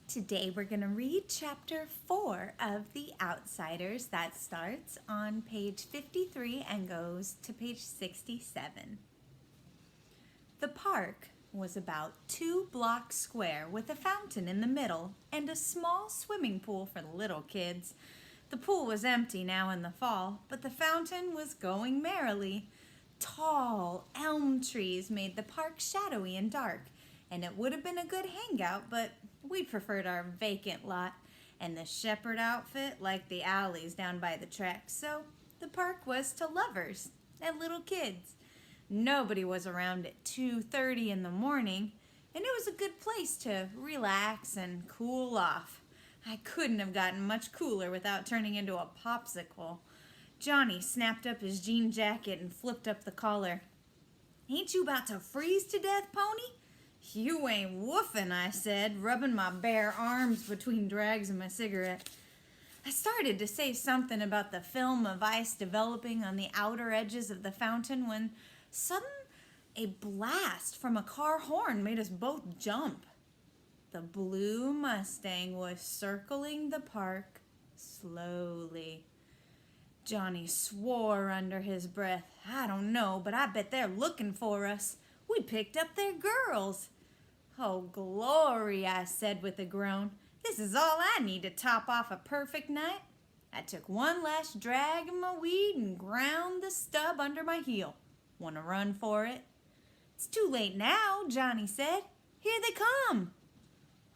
Today we're going to read chapter 4 of The Outsiders. That starts on page 53 and goes to page 67. The park was about 2 blocks square with a fountain in the middle and a small swimming pool for the little kids. The pool was empty now in the fall, but the fountain was going merrily. Tall elm trees made the park shadowy and dark, and it would have been a good hangout, but we preferred our vacant lot and the shepherd outfit like the alleys down by the tracks, so the park was to lovers and little kids. Nobody was around at 2:30 in the morning, and it was a good place to relax and cool off. I couldn't have gotten much cooler without turning into a popsicle. Johnny snapped up his jean jacket and flipped up the collar. "Ain't you about to freeze to death, Pony?" "You ain't woofing," I said, rubbing my bare arms between drags of my cigarette. I started to say something about the film of ice developing on the outer edges of the fountain when suddenly a blast from a car horn made us both jump. The blue Mustang was circling the park slowly. Johnny swore under his breath. "I don't know, but I bet they're looking for us. We picked up their girls." "Oh, glory," I said with a groan. "This is all I need to top off a perfect night." I took one last drag of my weed and ground the stub under my heel. "Want to run for it?" "It's too late now," Johnny said. "Here they come."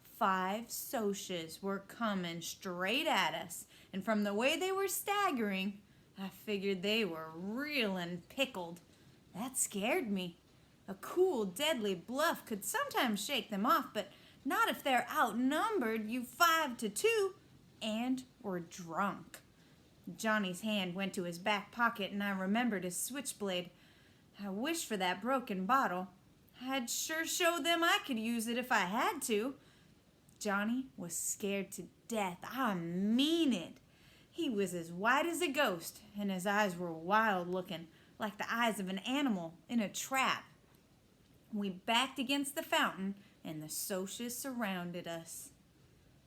5 Socs were coming straight at us, and from the way they were staggering, I figured they were real and pickled. That scared me. A cool, deadly bluff could sometimes shake them off, but not if they're outnumbered, you 5-2, and were drunk. Johnny's hand went to his back pocket, and I remembered his switchblade. I wished for that broken bottle. I'd sure show them I could use it if I had to. Johnny was scared to death. I mean it. He was as white as a ghost, and his eyes were wild-looking, like the eyes of an animal in a trap. We backed against the fountain, and the Socs surrounded us.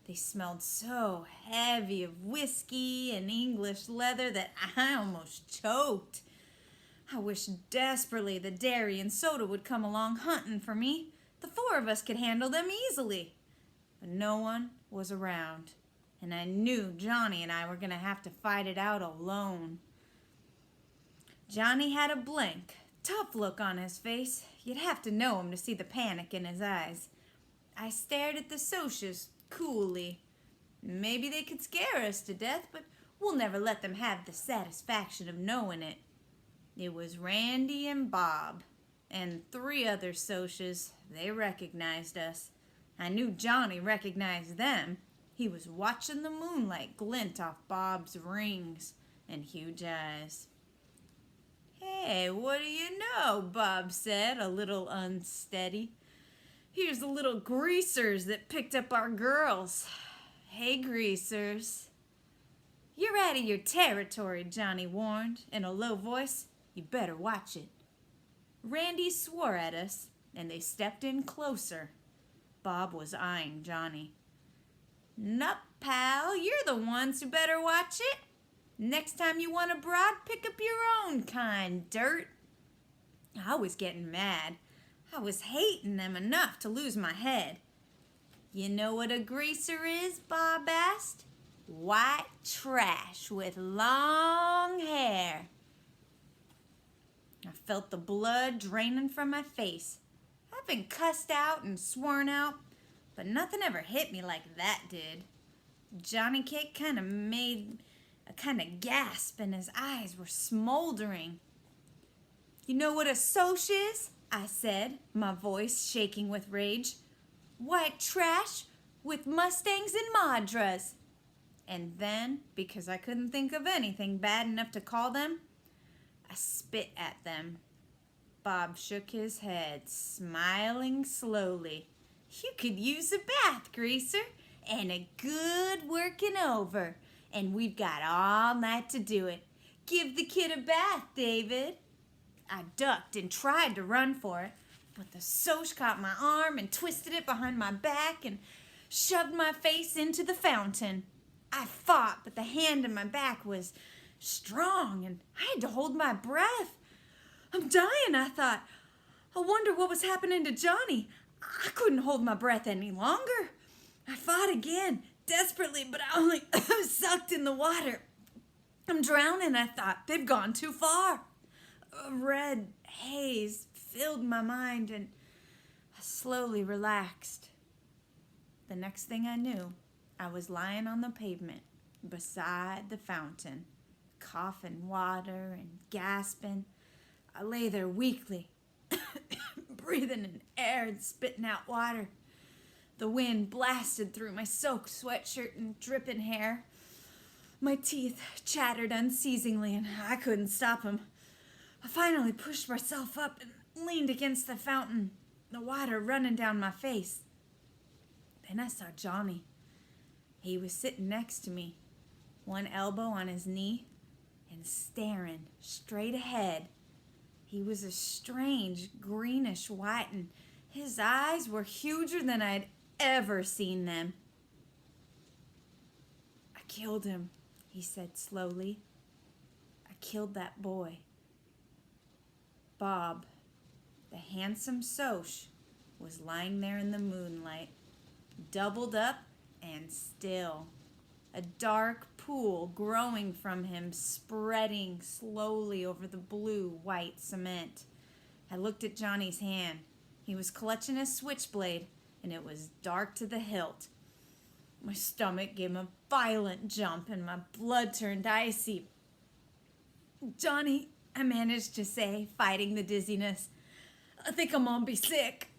They smelled so heavy of whiskey and English leather that I almost choked. I wished desperately the dairy and soda would come along hunting for me. The 4 of us could handle them easily. But no one was around, and I knew Johnny and I were going to have to fight it out alone. Johnny had a blank, tough look on his face. You'd have to know him to see the panic in his eyes. I stared at the Socs coolly. Maybe they could scare us to death, but we'll never let them have the satisfaction of knowing it. It was Randy and Bob, and 3 other Socs. They recognized us. I knew Johnny recognized them. He was watching the moonlight glint off Bob's rings and huge eyes. "Hey, what do you know?" Bob said, a little unsteady. "Here's the little greasers that picked up our girls." "Hey, greasers." "You're out of your territory," Johnny warned in a low voice. "You better watch it." Randy swore at us, and they stepped in closer. Bob was eyeing Johnny. "Nup, pal, you're the ones who better watch it. Next time you want a broad, pick up your own kind, dirt." I was getting mad. I was hating them enough to lose my head. "You know what a greaser is?" Bob asked. "White trash with long hair." I felt the blood draining from my face. I've been cussed out and sworn out, but nothing ever hit me like that did. Johnny Cake kind of made a kind of gasp, and his eyes were smoldering. "You know what a Soc is?" I said, my voice shaking with rage. "White trash with Mustangs and Madras." And then, because I couldn't think of anything bad enough to call them, I spit at them. Bob shook his head, smiling slowly. "You could use a bath, greaser, and a good working over, and we've got all night to do it. Give the kid a bath, David." I ducked and tried to run for it, but the Soc caught my arm and twisted it behind my back and shoved my face into the fountain. I fought, but the hand in my back was strong, and I had to hold my breath. I'm dying, I thought. I wonder what was happening to Johnny. I couldn't hold my breath any longer. I fought again, desperately, but I only sucked in the water. I'm drowning, I thought. They've gone too far. A red haze filled my mind, and I slowly relaxed. The next thing I knew, I was lying on the pavement beside the fountain, coughing water and gasping. I lay there weakly, breathing in air and spitting out water. The wind blasted through my soaked sweatshirt and dripping hair. My teeth chattered unceasingly, and I couldn't stop them. I finally pushed myself up and leaned against the fountain, the water running down my face. Then I saw Johnny. He was sitting next to me, one elbow on his knee, and staring straight ahead. He was a strange greenish white, and his eyes were huger than I'd ever seen them. I killed him, he said slowly. I killed that boy. Bob, the handsome Soch, was lying there in the moonlight, doubled up and still. A dark pool growing from him, spreading slowly over the blue-white cement. I looked at Johnny's hand. He was clutching a switchblade, and it was dark to the hilt. My stomach gave a violent jump, and my blood turned icy. "Johnny," I managed to say, fighting the dizziness, "I think I'm gonna be sick."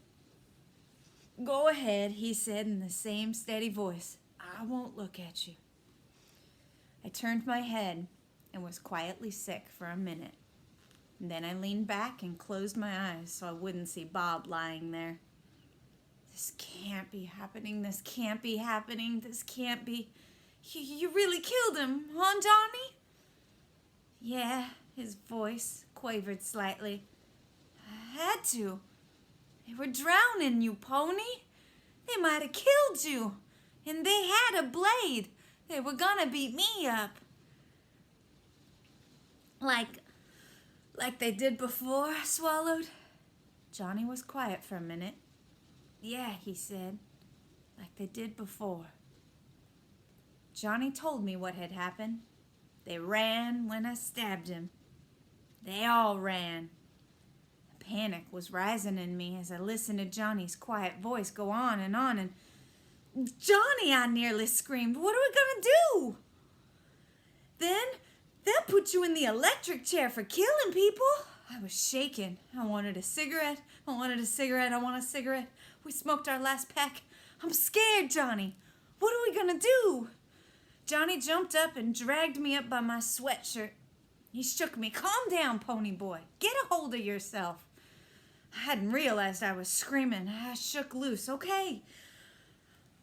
"Go ahead," he said in the same steady voice. "I won't look at you." I turned my head and was quietly sick for a minute. And then I leaned back and closed my eyes so I wouldn't see Bob lying there. This can't be happening. This can't be happening. This can't be. You really killed him, huh, Johnny? Yeah, his voice quavered slightly. I had to. They were drowning you, pony. They might have killed you. And they had a blade. They were gonna beat me up. Like they did before, I swallowed. Johnny was quiet for a minute. "Yeah," he said, "like they did before." Johnny told me what had happened. They ran when I stabbed him. They all ran. A panic was rising in me as I listened to Johnny's quiet voice go on, and "Johnny," I nearly screamed, "what are we gonna do?" "Then they'll put you in the electric chair for killing people." I was shaking. I wanted a cigarette. I want a cigarette. We smoked our last pack. "I'm scared, Johnny. What are we gonna do?" Johnny jumped up and dragged me up by my sweatshirt. He shook me. "Calm down, pony boy. Get a hold of yourself." I hadn't realized I was screaming. I shook loose. Okay,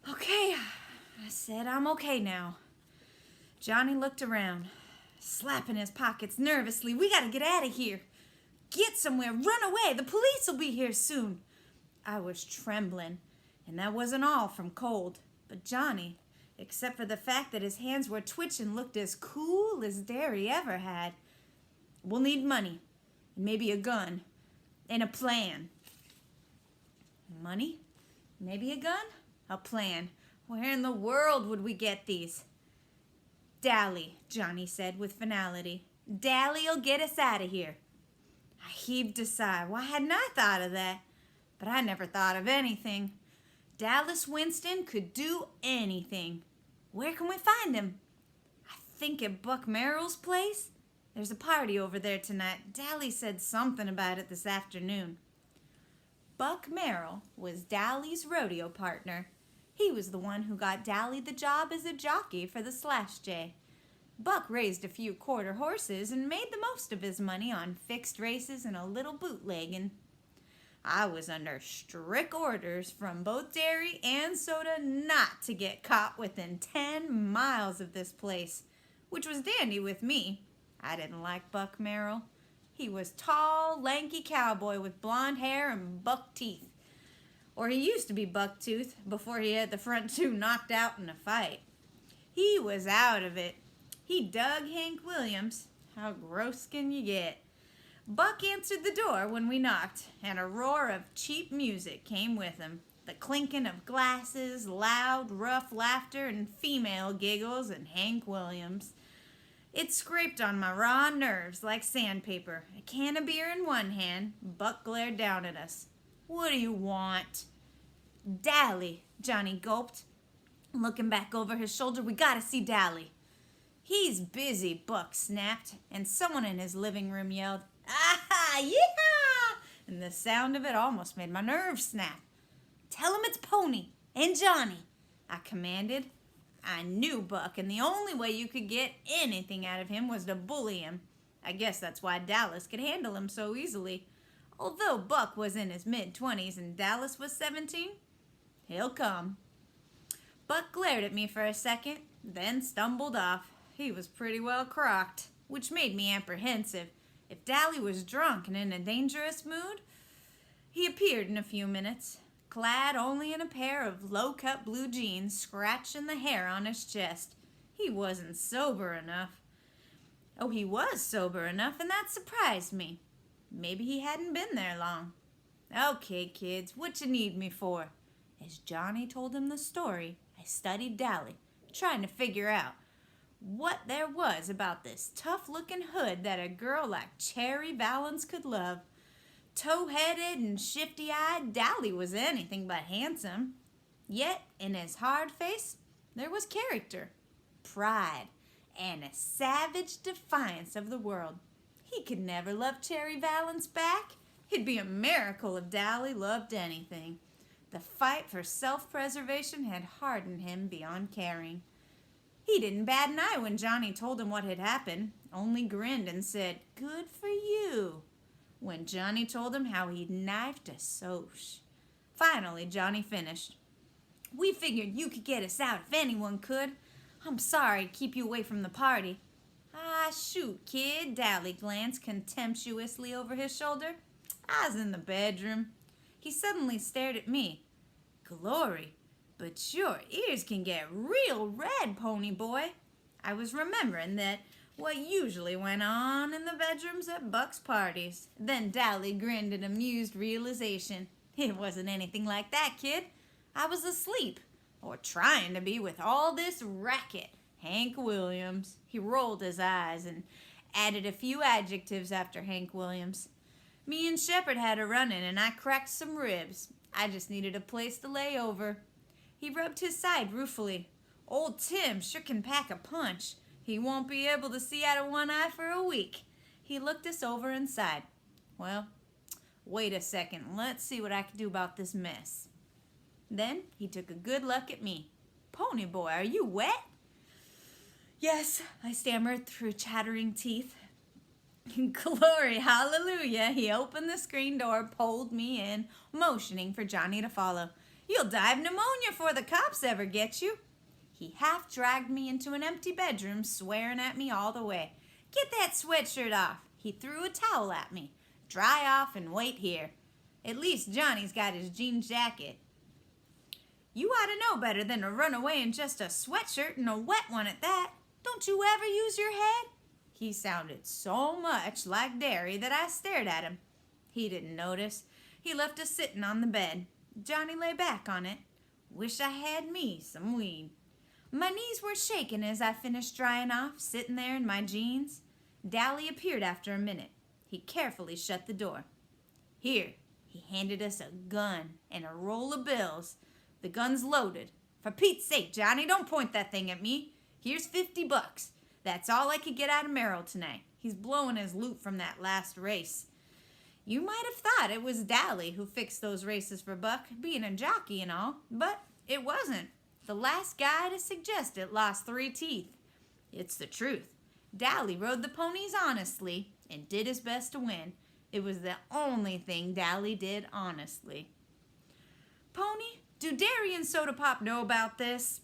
I said, "I'm okay now." Johnny looked around, slapping his pockets nervously. "We gotta get out of here. Get somewhere. Run away. The police will be here soon." I was trembling, and that wasn't all from cold. But Johnny, except for the fact that his hands were twitching, looked as cool as Derry ever had. "We'll need money, and maybe a gun, and a plan." Money? Maybe a gun? A plan. Where in the world would we get these? "Dally," Johnny said with finality. "Dally'll get us out of here." I heaved a sigh. Why hadn't I thought of that? But I never thought of anything. Dallas Winston could do anything. Where can we find him? I think at Buck Merrill's place. There's a party over there tonight. Dally said something about it this afternoon. Buck Merrill was Dally's rodeo partner. He was the one who got Dally the job as a jockey for the Slash J. Buck raised a few quarter horses and made the most of his money on fixed races and a little bootlegging. I was under strict orders from both Derry and Soda not to get caught within 10 miles of this place, which was dandy with me. I didn't like Buck Merrill. He was tall, lanky cowboy with blonde hair and buck teeth. Or he used to be Bucktooth before he had the front two knocked out in a fight. He was out of it. He dug Hank Williams. How gross can you get? Buck answered the door when we knocked, and a roar of cheap music came with him. The clinking of glasses, loud, rough laughter, and female giggles, and Hank Williams. It scraped on my raw nerves like sandpaper. A can of beer in one hand, Buck glared down at us. "What do you want?" "Dally," Johnny gulped. Looking back over his shoulder, "We gotta see Dally." "He's busy," Buck snapped, and someone in his living room yelled, "Ah, yeehaw!" And the sound of it almost made my nerves snap. "Tell him it's Pony and Johnny," I commanded. I knew Buck, and the only way you could get anything out of him was to bully him. I guess that's why Dallas could handle him so easily. Although Buck was in his mid-20s and Dallas was 17, he'll come. Buck glared at me for a second, then stumbled off. He was pretty well crocked, which made me apprehensive. If Dally was drunk and in a dangerous mood, he appeared in a few minutes, clad only in a pair of low-cut blue jeans, scratching the hair on his chest. He wasn't sober enough. Oh, he was sober enough, and that surprised me. Maybe he hadn't been there long. "Okay, kids, what you need me for?" As Johnny told him the story, I studied Dally, trying to figure out what there was about this tough-looking hood that a girl like Cherry Valance could love. Tow-headed and shifty-eyed, Dally was anything but handsome. Yet, in his hard face, there was character, pride, and a savage defiance of the world. He could never love Cherry Valance back. It'd be a miracle if Dally loved anything. The fight for self-preservation had hardened him beyond caring. He didn't bat an eye when Johnny told him what had happened, only grinned and said, "Good for you," when Johnny told him how he'd knifed a Soch. Finally, Johnny finished. "We figured you could get us out if anyone could. I'm sorry to keep you away from the party." "Ah, shoot, kid," Dally glanced contemptuously over his shoulder. "I was in the bedroom." He suddenly stared at me. "Glory, but your ears can get real red, pony boy." I was remembering that what usually went on in the bedrooms at Buck's parties. Then Dally grinned in amused realization. "It wasn't anything like that, kid. I was asleep, or trying to be, with all this racket. Hank Williams." He rolled his eyes and added a few adjectives after Hank Williams. "Me and Shepard had a run-in, and I cracked some ribs. I just needed a place to lay over." He rubbed his side ruefully. "Old Tim sure can pack a punch. He won't be able to see out of one eye for a week." He looked us over and sighed. "Well, wait a second. Let's see what I can do about this mess." Then he took a good look at me. "Pony boy, are you wet?" "Yes," I stammered through chattering teeth. "Glory, hallelujah." He opened the screen door, pulled me in, motioning for Johnny to follow. "You'll die of pneumonia before the cops ever get you." He half dragged me into an empty bedroom, swearing at me all the way. "Get that sweatshirt off." He threw a towel at me. "Dry off and wait here. At least Johnny's got his jean jacket." "You ought to know better than to run away in just a sweatshirt, and a wet one at that. Don't you ever use your head?" He sounded so much like Derry that I stared at him. He didn't notice. He left us sitting on the bed. Johnny lay back on it. Wish I had me some weed. My knees were shaking as I finished drying off, sitting there in my jeans. Dally appeared after a minute. He carefully shut the door. "Here," he handed us a gun and a roll of bills. "The gun's loaded. For Pete's sake, Johnny, don't point that thing at me. Here's $50. That's all I could get out of Merrill tonight. He's blowing his loot from that last race." You might have thought it was Dally who fixed those races for Buck, being a jockey and all, but it wasn't. The last guy to suggest it lost 3 teeth. It's the truth. Dally rode the ponies honestly and did his best to win. It was the only thing Dally did honestly. "Pony, do Derry and Soda Pop know about this?"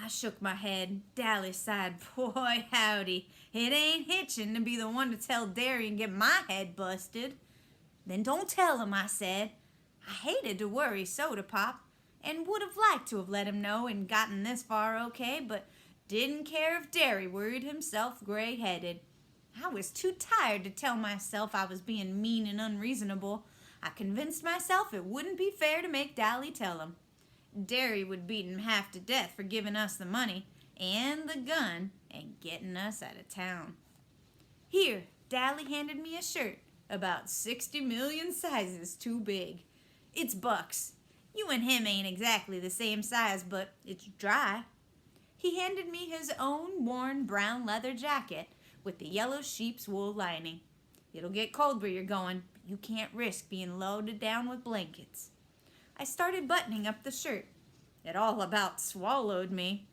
I shook my head. Dally sighed. "Boy, howdy. It ain't hitching to be the one to tell Derry and get my head busted." "Then don't tell him," I said. I hated to worry Soda Pop and would have liked to have let him know and gotten this far okay, but didn't care if Derry worried himself gray-headed. I was too tired to tell myself I was being mean and unreasonable. I convinced myself it wouldn't be fair to make Dally tell him. Derry would beat him half to death for giving us the money and the gun and getting us out of town. Here, Dally handed me a shirt about 60 million sizes too big. It's Buck's. You and him ain't exactly the same size, but it's dry. He handed me his own worn brown leather jacket with the yellow sheep's wool lining. It'll get cold where you're going, but you can't risk being loaded down with blankets. I started buttoning up the shirt. It all about swallowed me.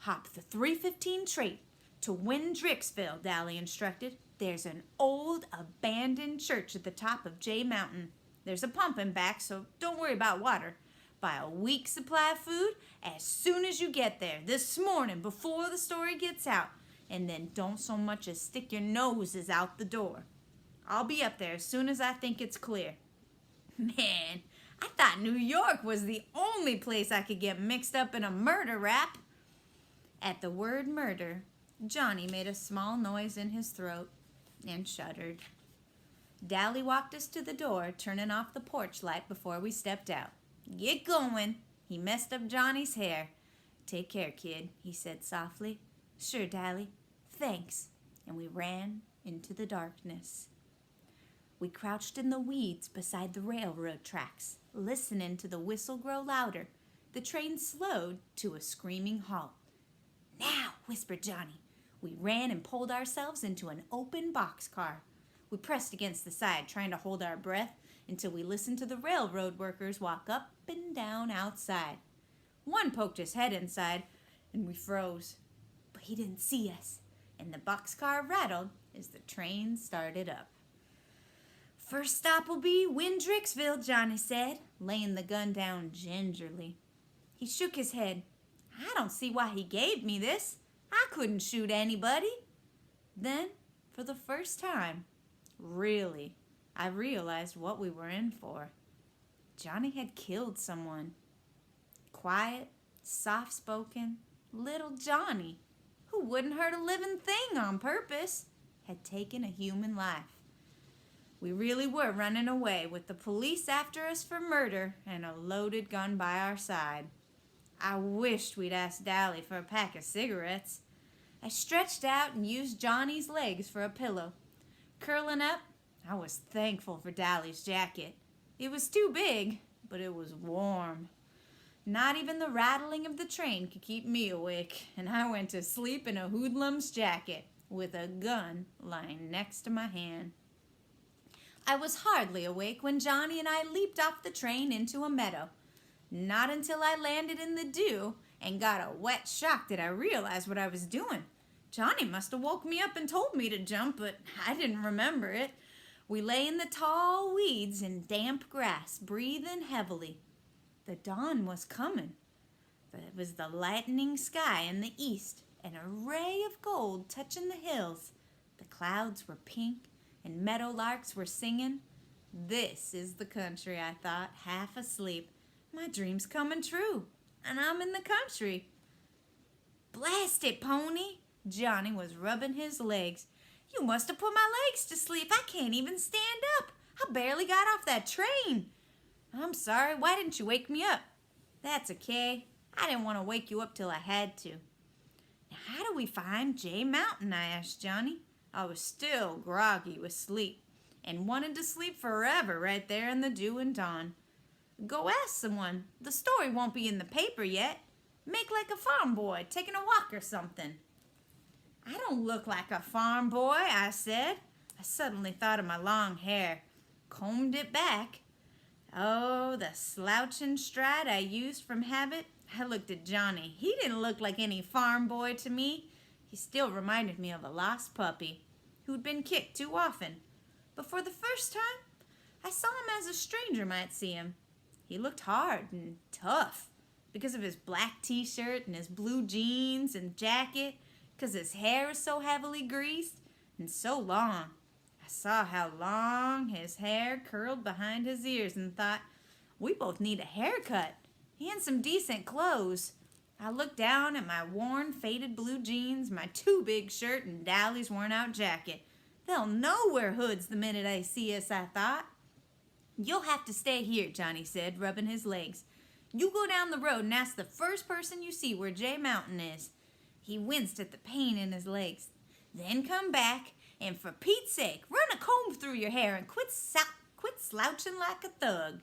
Hop the 315 trait to Windrixville, Dally instructed. There's an old abandoned church at the top of J Mountain. There's a pump in back, so don't worry about water. Buy a week's supply of food as soon as you get there, this morning before the story gets out. And then don't so much as stick your noses out the door. I'll be up there as soon as I think it's clear. Man, I thought New York was the only place I could get mixed up in a murder rap. At the word murder, Johnny made a small noise in his throat and shuddered. Dally walked us to the door, turning off the porch light before we stepped out. Get going. He messed up Johnny's hair. Take care, kid, he said softly. Sure, Dally. Thanks. And we ran into the darkness. We crouched in the weeds beside the railroad tracks, listening to the whistle grow louder. The train slowed to a screaming halt. Now, whispered Johnny. We ran and pulled ourselves into an open boxcar. We pressed against the side, trying to hold our breath until we listened to the railroad workers walk up and down outside. One poked his head inside, and we froze. But he didn't see us, and the boxcar rattled as the train started up. First stop will be Windrixville, Johnny said, laying the gun down gingerly. He shook his head. I don't see why he gave me this. I couldn't shoot anybody. Then, for the first time, really, I realized what we were in for. Johnny had killed someone. Quiet, soft-spoken, little Johnny, who wouldn't hurt a living thing on purpose, had taken a human life. We really were running away with the police after us for murder and a loaded gun by our side. I wished we'd asked Dally for a pack of cigarettes. I stretched out and used Johnny's legs for a pillow. Curling up, I was thankful for Dally's jacket. It was too big, but it was warm. Not even the rattling of the train could keep me awake, and I went to sleep in a hoodlum's jacket with a gun lying next to my hand. I was hardly awake when Johnny and I leaped off the train into a meadow. Not until I landed in the dew and got a wet shock did I realize what I was doing. Johnny must have woke me up and told me to jump, but I didn't remember it. We lay in the tall weeds and damp grass, breathing heavily. The dawn was coming. It was the lightening sky in the east, an array of gold touching the hills. The clouds were pink, and meadowlarks were singing. This is the country, I thought, half asleep. My dream's coming true, and I'm in the country. Blast it, pony! Johnny was rubbing his legs. You must have put my legs to sleep. I can't even stand up. I barely got off that train. I'm sorry. Why didn't you wake me up? That's okay. I didn't want to wake you up till I had to. Now, how do we find J Mountain? I asked Johnny. I was still groggy with sleep and wanted to sleep forever right there in the dew and dawn. Go ask someone. The story won't be in the paper yet. Make like a farm boy taking a walk or something. I don't look like a farm boy, I said. I suddenly thought of my long hair, combed it back. Oh, the slouching stride I used from habit. I looked at Johnny. He didn't look like any farm boy to me. He still reminded me of a lost puppy who'd been kicked too often. But for the first time, I saw him as a stranger might see him. He looked hard and tough because of his black t-shirt and his blue jeans and jacket, because his hair is so heavily greased and so long. I saw how long his hair curled behind his ears and thought, We both need a haircut and some decent clothes. I looked down at my worn, faded blue jeans, my too big shirt, and Dally's worn-out jacket. They'll know we're hoods the minute they see us, I thought. You'll have to stay here, Johnny said, rubbing his legs. You go down the road and ask the first person you see where Jay Mountain is. He winced at the pain in his legs. Then come back, and for Pete's sake, run a comb through your hair and quit slouching like a thug.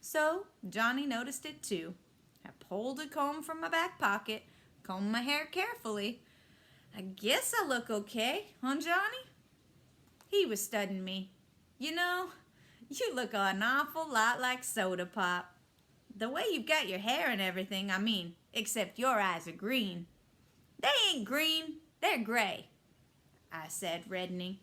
So Johnny noticed it too. I pulled a comb from my back pocket, combed my hair carefully. I guess I look okay, huh, Johnny? He was studying me. You know, you look an awful lot like Soda Pop. The way you've got your hair and everything, I mean, except your eyes are green. They ain't green, they're gray, I said, reddening.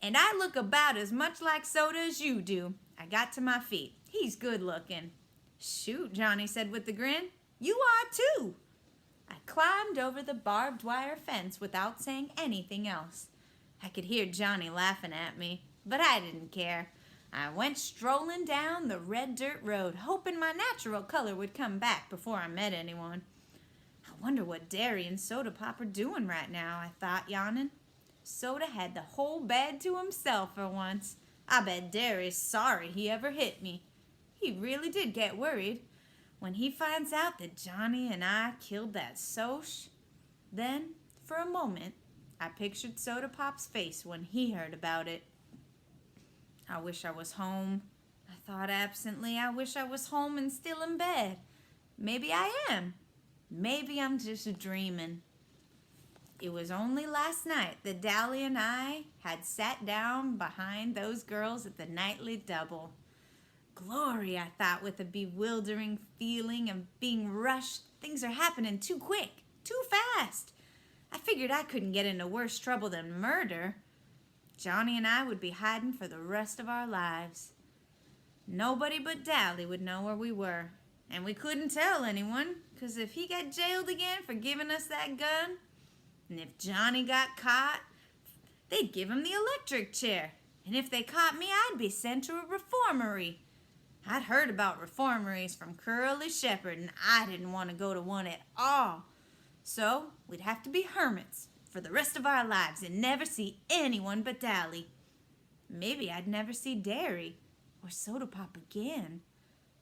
And I look about as much like Soda as you do. I got to my feet. He's good looking. Shoot, Johnny said with a grin. You are too. I climbed over the barbed wire fence without saying anything else. I could hear Johnny laughing at me, but I didn't care. I went strolling down the red dirt road, hoping my natural color would come back before I met anyone. I wonder what Derry and Soda Pop are doing right now, I thought, yawning. Soda had the whole bed to himself for once. I bet Derry's sorry he ever hit me. He really did get worried when he finds out that Johnny and I killed that Soch. Then, for a moment, I pictured Soda Pop's face when he heard about it. I wish I was home, I thought absently. I wish I was home and still in bed. Maybe I am. Maybe I'm just dreaming. It was only last night that Dally and I had sat down behind those girls at the nightly double. Glory, I thought with a bewildering feeling of being rushed. Things are happening too quick, too fast. I figured I couldn't get into worse trouble than murder. Johnny and I would be hiding for the rest of our lives. Nobody but Dally would know where we were. And we couldn't tell anyone, because if he got jailed again for giving us that gun, and if Johnny got caught, they'd give him the electric chair. And if they caught me, I'd be sent to a reformatory. I'd heard about reformatories from Curly Shepherd, and I didn't want to go to one at all. So we'd have to be hermits for the rest of our lives and never see anyone but Dally. Maybe I'd never see Derry or Soda Pop again,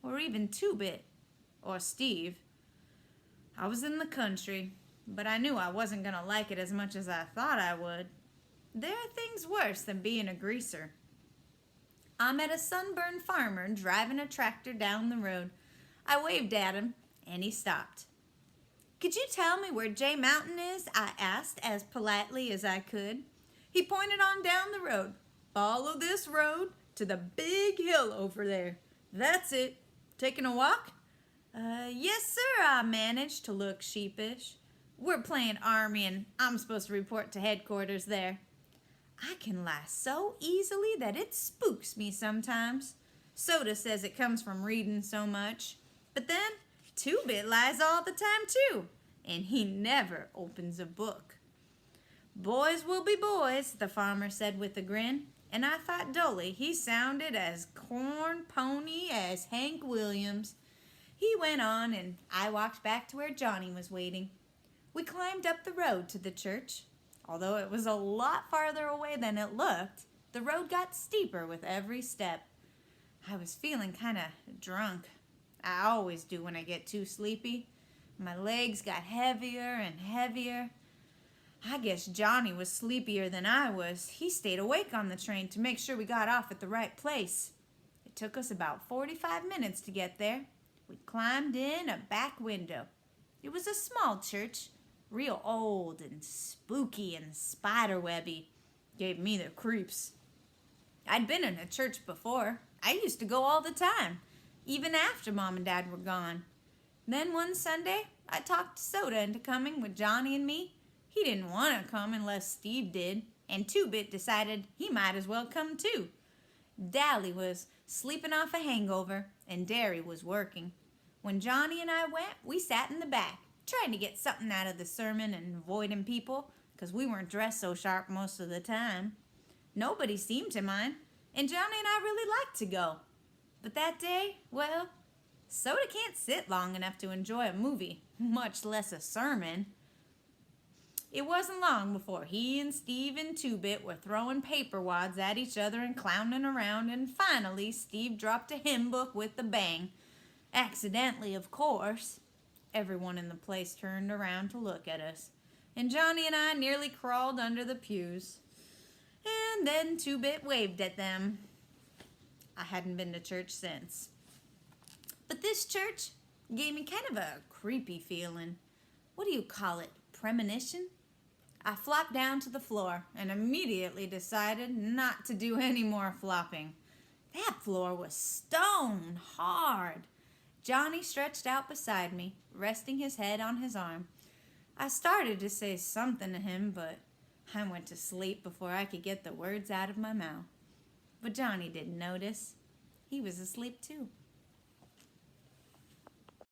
or even Two-Bit or Steve. I was in the country, but I knew I wasn't going to like it as much as I thought I would. There are things worse than being a greaser. I met a sunburned farmer driving a tractor down the road. I waved at him, and he stopped. Could you tell me where Jay Mountain is? I asked as politely as I could. He pointed on down the road. Follow this road to the big hill over there. That's it. Taking a walk? Yes, sir, I managed to look sheepish. We're playing Army, and I'm supposed to report to headquarters there. I can lie so easily that it spooks me sometimes. Soda says it comes from reading so much. But then, Two-Bit lies all the time, too. And he never opens a book. Boys will be boys, the farmer said with a grin. And I thought dully he sounded as corn pony as Hank Williams. He went on, and I walked back to where Johnny was waiting. We climbed up the road to the church. Although it was a lot farther away than it looked, the road got steeper with every step. I was feeling kind of drunk. I always do when I get too sleepy. My legs got heavier and heavier. I guess Johnny was sleepier than I was. He stayed awake on the train to make sure we got off at the right place. It took us about 45 minutes to get there. We climbed in a back window. It was a small church. Real old and spooky and spiderwebby. Gave me the creeps. I'd been in a church before. I used to go all the time, even after Mom and Dad were gone. Then one Sunday, I talked Soda into coming with Johnny and me. He didn't want to come unless Steve did, and Two-Bit decided he might as well come too. Dally was sleeping off a hangover, and Derry was working. When Johnny and I went, we sat in the back, trying to get something out of the sermon and avoiding people, because we weren't dressed so sharp most of the time. Nobody seemed to mind, and Johnny and I really liked to go. But that day, well, Soda can't sit long enough to enjoy a movie, much less a sermon. It wasn't long before he and Steve and Two-Bit were throwing paper wads at each other and clowning around, and finally Steve dropped a hymn book with a bang. Accidentally, of course. Everyone in the place turned around to look at us, and Johnny and I nearly crawled under the pews. And then Two-Bit waved at them. I hadn't been to church since. But this church gave me kind of a creepy feeling. What do you call it? Premonition? I flopped down to the floor and immediately decided not to do any more flopping. That floor was stone hard. Johnny stretched out beside me, resting his head on his arm. I started to say something to him, but I went to sleep before I could get the words out of my mouth. But Johnny didn't notice. He was asleep too.